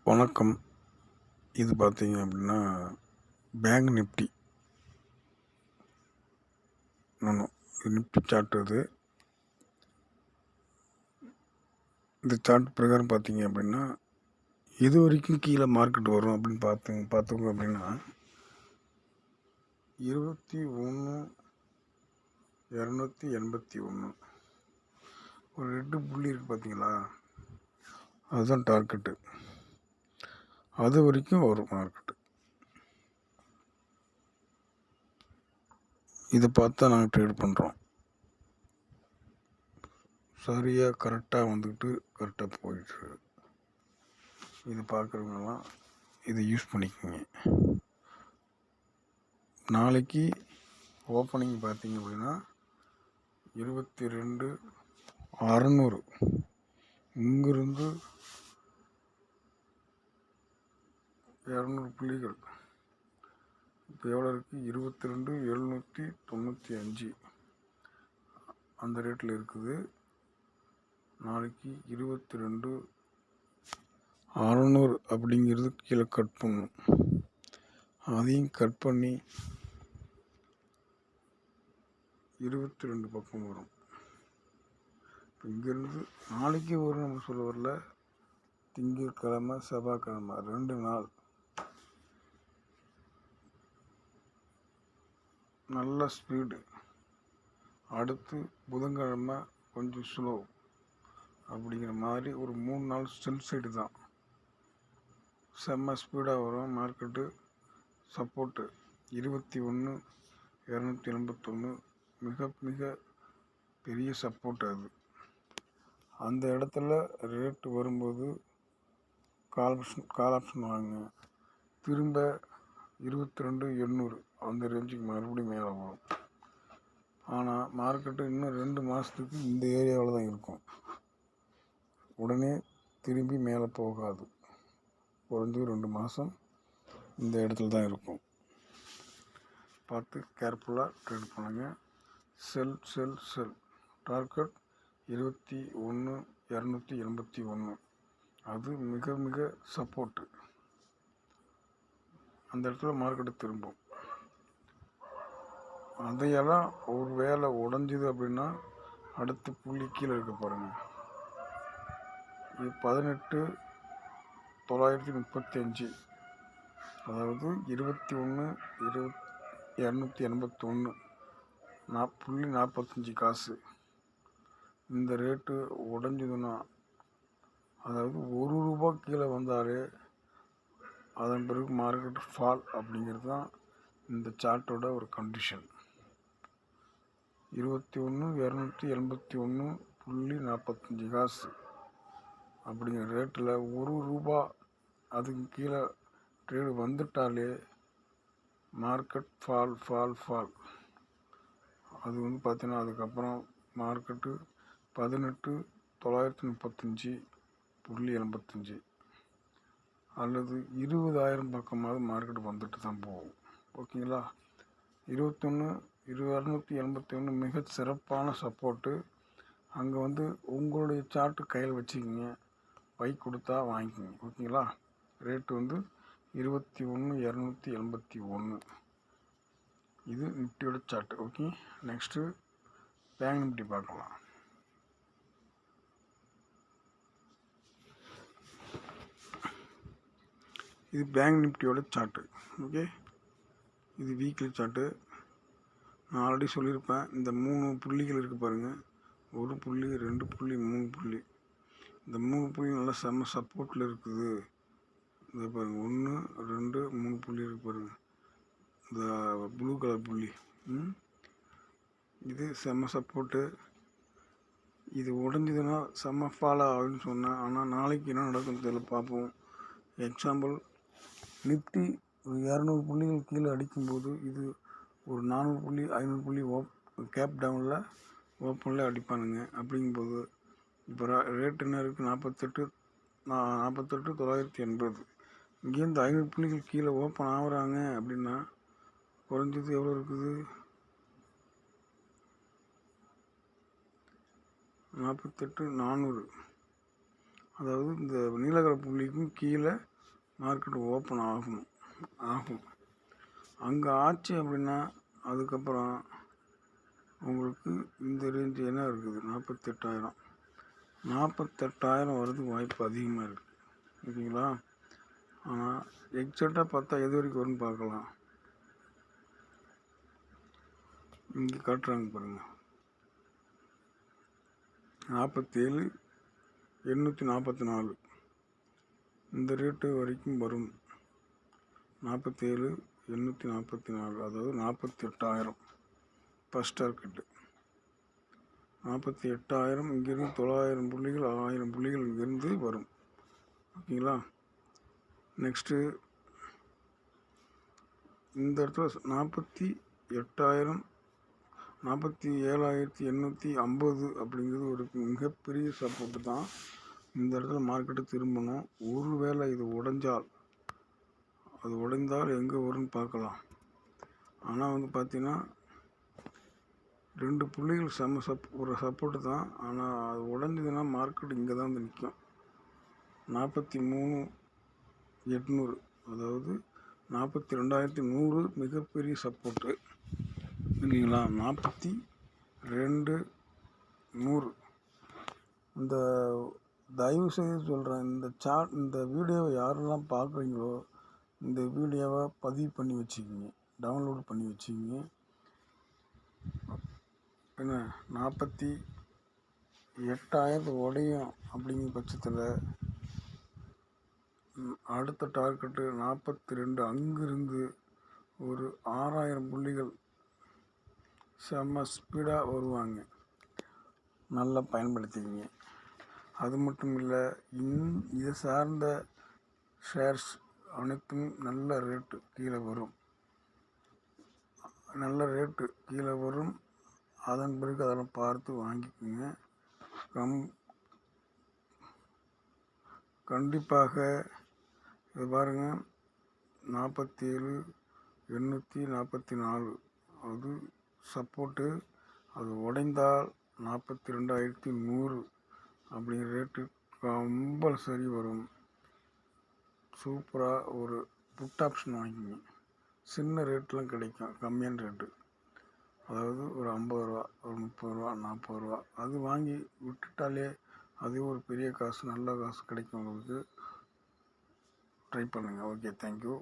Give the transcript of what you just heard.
வணக்கம். இது பார்த்தீங்க அப்படின்னா, பேங்க் நிஃப்டி நிஃப்டி சார்ட் இது. இந்த சார்ட் பிரகாரம் பார்த்தீங்க அப்படின்னா, இது வரைக்கும் கீழே மார்க்கெட் வரும் அப்படின்னு பார்த்தோங்க அப்படின்னா 21,281 ஒரு 2 புள்ளி இருக்குது பார்த்தீங்களா, அதுதான் டார்கெட்டு. அது வரைக்கும் வரும் மார்க்கெட்டு. இதை பார்த்தா நாங்கள் ட்ரேட் பண்ணுறோம். சரியாக கரெக்டாக வந்துக்கிட்டு கரெக்டாக போயிட்டு இது பார்க்குறவங்கலாம் இதை யூஸ் பண்ணிக்கோங்க. நாளைக்கு ஓப்பனிங் பார்த்தீங்க அப்படின்னா 22,600 இங்கிருந்து 200 புள்ளிகள். இப்போ எவ்வளோ இருக்குது? 22,795 அந்த ரேட்டில் இருக்குது. நாளைக்கு 22,600 அப்படிங்கிறது கீழே கட் பண்ணணும். அதையும் கட் பண்ணி 22 பக்கம் வரும். இங்கேருந்து நாளைக்கு வரும் நம்ம சொல்ல வரல, திங்கட்கிழமை செவ்வாய்க்கிழமை 2 நாள் நல்ல ஸ்பீடு. அடுத்து புதன்கிழமை கொஞ்சம் ஸ்லோ அப்படிங்கிற மாதிரி ஒரு 3 நாள் செல் சைடு தான். செம்ம ஸ்பீடாக வரும் மார்க்கெட்டு. சப்போர்ட்டு 21,281 மிக மிக பெரிய சப்போர்ட். அது அந்த இடத்துல ரேட்டு வரும்போது கால் ஆப்ஷன் வாங்க. திரும்ப 22,800 அந்த ரேஞ்சுக்கு மறுபடியும் மேலே வரும். ஆனால் மார்க்கெட்டு இன்னும் 2 மாதத்துக்கு இந்த ஏரியாவில் தான் இருக்கும். உடனே திரும்பி மேலே போகாது. குறைஞ்சது 2 மாதம் இந்த இடத்துல தான் இருக்கும். பார்த்து கேர்ஃபுல்லாக ட்ரேட் பண்ணுங்கள். செல் செல் செல். டார்கெட் 21,281 அது மிக மிக சப்போர்ட்டு. அந்த இடத்துல மார்க்கெட்டு திரும்பும். அதையெல்லாம் ஒரு வேளை உடஞ்சிது அப்படின்னா அடுத்த புள்ளி கீழே இருக்க பாருங்கள். இது 18,935, அதாவது 21,281 .45 காசு. இந்த ரேட்டு உடஞ்சிதுன்னா, அதாவது ₹1 கீழே வந்தாலே அதன் பிறகு மார்க்கெட் ஃபால் அப்படிங்கிறது தான் இந்த சார்ட்டோட ஒரு கண்டிஷன். 21,281.45 காசு அப்படிங்கிற ரேட்டில் ₹1 அதுக்கு கீழே ட்ரேடு வந்துட்டாலே மார்க்கெட் ஃபால் ஃபால் ஃபால். அது பார்த்தீங்கன்னா அதுக்கப்புறம் மார்க்கெட்டு 18,935.85 அல்லது 20,000 பக்கமாவது மார்க்கெட் வந்துட்டு தான் போகும். ஓகேங்களா? 21,281 மிக சிறப்பான சப்போர்ட்டு. அங்கே உங்களுடைய சார்ட்டு கையில் வச்சுக்கிங்க. பை கொடுத்தா வாங்கிக்கிங்க. ஓகேங்களா? ரேட்டு 21,281. இது நிஃப்டியோட chart. Okay, next bank Nifty பார்க்கலாம். இது பேங்க் நிஃப்டியோட சார்ட்டு. ஓகே, இது வீக்லி சார்ட்டு. நான் ஆல்ரெடி சொல்லியிருப்பேன். இந்த 3 புள்ளிகள் இருக்குது பாருங்கள். 1 புள்ளி, 2 புள்ளி, 3 புள்ளி. இந்த 3 புள்ளி நல்லா செம்ம சப்போர்ட்டில் இருக்குது. இதை பாருங்கள், 1, 2, 3 புள்ளி இருக்குது பாருங்கள். இந்த ப்ளூ கலர் புள்ளி, இது செம்ம சப்போர்ட்டு. இது உடஞ்சிதுன்னா செம்ம ஃபால் ஆகுதுன்னு சொன்னேன். ஆனால் நாளைக்கு என்ன நடக்குன்னு தெரியல, பார்ப்போம். எக்ஸாம்பிள், நிஃப்டி ஒரு 200 புள்ளிகள் கீழே அடிக்கும்போது இது ஒரு 400 புள்ளி 500 புள்ளி கேப் டவுனில் ஓப்பனில் அடிப்பானுங்க. அப்படிங்கும்போது இப்போ ரேட் என்ன இருக்குது? 48,980. இங்கேருந்து 500 புள்ளிகள் கீழே ஓப்பன் ஆகுறாங்க அப்படின்னா குறைஞ்சது எவ்வளோ இருக்குது? 48,400. அதாவது இந்த நீலகர புள்ளிக்கும் கீழே மார்க்கெட் ஓப்பன் ஆகும். அங்கே ஆச்சு அப்படின்னா அதுக்கப்புறம் உங்களுக்கு இந்த ரேஞ்சு என்ன இருக்குது, 48,000 வரதுக்கு வாய்ப்பு அதிகமாக இருக்குது. ஓகேங்களா? ஆனால் எக்ஸாக்டாக பார்த்தா எது வரைக்கும் வரும்னு பார்க்கலாம். இங்கே காட்டுறாங்க பாருங்கள், 47,844 இந்த ரேட்டு வரைக்கும் வரும். 47,844 அதாவது 48,000 ஃபஸ்ட் டார்கெட்டு. 48,000 இங்கேருந்து 900 புள்ளிகள் 1000 புள்ளிகள் இங்கேருந்து வரும். ஓகேங்களா? நெக்ஸ்ட்டு இந்த இடத்துல 47,850 அப்படிங்கிறது ஒரு மிகப்பெரிய சப்போர்ட்டு தான். இந்த இடத்துல மார்க்கெட்டு திரும்பணும். ஒருவேளை இது உடைந்தால் எங்கே வரும்னு பார்க்கலாம். ஆனால் வந்து பார்த்தீங்கன்னா 2 புள்ளிகள் ஒரு சப்போர்ட்டு தான். ஆனால் அது உடஞ்சதுன்னா மார்க்கெட் இங்கே தான் வந்து நிற்கும். 43,800 அதாவது 42,100 மிகப்பெரிய சப்போர்ட்டு. இல்லைங்களா? 42,100. இந்த தயவு செய்து சொல்கிறேன், இந்த வீடியோவை யாரெல்லாம் பார்க்குறீங்களோ இந்த வீடியோவை பதிவு பண்ணி வச்சுக்கிங்க, டவுன்லோட் பண்ணி வச்சுக்கிங்க. என்ன 48,000 உடையும் அப்படிங்கிற பட்சத்தில் அடுத்த டார்கெட்டு 42. அங்கிருந்து ஒரு 6,000 புள்ளிகள் செம்ம ஸ்பீடாக வருவாங்க. நல்லா பயன்படுத்திக்கிங்க. அது மட்டும் இல்லை, இதை சார்ந்த ஷேர்ஸ் அனைத்தும் நல்ல ரேட்டு கீழே வரும். அதன் பிறகு அதெல்லாம் பார்த்து வாங்கிக்கோங்க. கண்டிப்பாக இது பாருங்கள், 47,844 அது சப்போர்ட்டு. அது உடைந்தால் 42,100 அப்படிங்கிற ரேட்டு கம்பல்சரி வரும். சூப்பராக ஒரு புட் ஆப்ஷன் வாங்கிங்க. சின்ன ரேட்லாம் கிடைக்கும், கம்மியான ரேட்டு. அதாவது ஒரு 50 ரூபா, ஒரு 30 ரூபா, 40 ரூபா அது வாங்கி விட்டுட்டாலே அதே ஒரு பெரிய காசு, நல்ல காசு கிடைக்கும் உங்களுக்கு. ட்ரை பண்ணுங்கள். Okay, thank you.